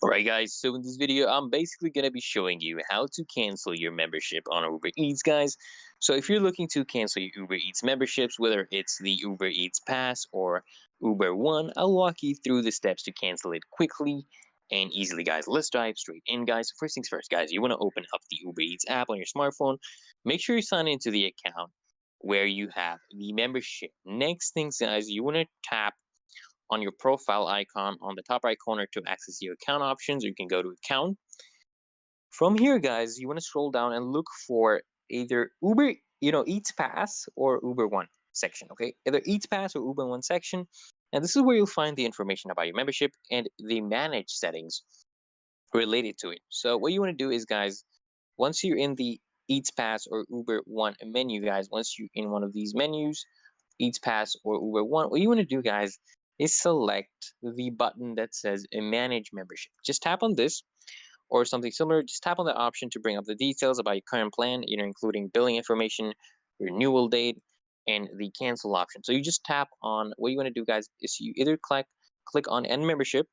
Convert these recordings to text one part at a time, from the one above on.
Alright guys, so in this video I'm basically going to be showing you how to cancel your membership on Uber Eats guys. So if you're looking to cancel your Uber Eats memberships, whether it's the Uber Eats Pass or Uber One, I'll walk you through the steps to cancel it quickly and easily guys. Let's dive straight in guys. So first things first guys, you want to open up the Uber Eats app on your smartphone. Make sure you sign into the account where you have the membership. Next things guys, you want to tap on your profile icon on the top right corner to access your account options, or you can go to account. From here, guys, you want to scroll down and look for either Uber, Eats Pass or Uber One section. Okay, either Eats Pass or Uber One section, and this is where you'll find the information about your membership and the manage settings related to it. So what you want to do is, guys, once you're in the Eats Pass or Uber One menu, guys, once you're in one of these menus, Eats Pass or Uber One, what you want to do, guys, is select the button that says Manage Membership. Just tap on this or something similar. Just tap on the option to bring up the details about your current plan, including billing information, renewal date, and the cancel option. So you just tap on what you want to do, guys, is you either click on End Membership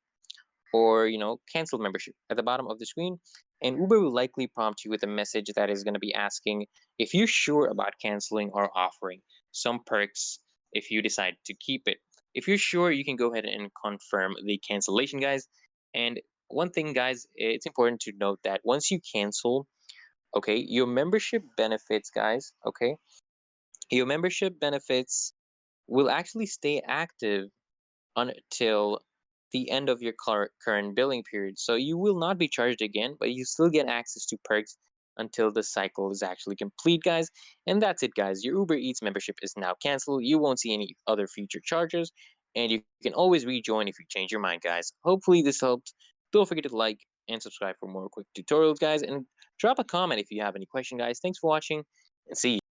or cancel membership at the bottom of the screen, and Uber will likely prompt you with a message that is going to be asking if you're sure about canceling or offering some perks if you decide to keep it. If you're sure, you can go ahead and confirm the cancellation guys. And one thing guys, it's important to note that once you cancel, okay, your membership benefits guys, okay, your membership benefits will actually stay active until the end of your current billing period. So you will not be charged again, but you still get access to perks until the cycle is actually complete, guys. And that's it, guys. Your Uber Eats membership is now canceled. You won't see any other future charges, and you can always rejoin if you change your mind, guys. Hopefully this helped. Don't forget to like and subscribe for more quick tutorials, guys, and drop a comment if you have any question, guys. Thanks for watching, and see you.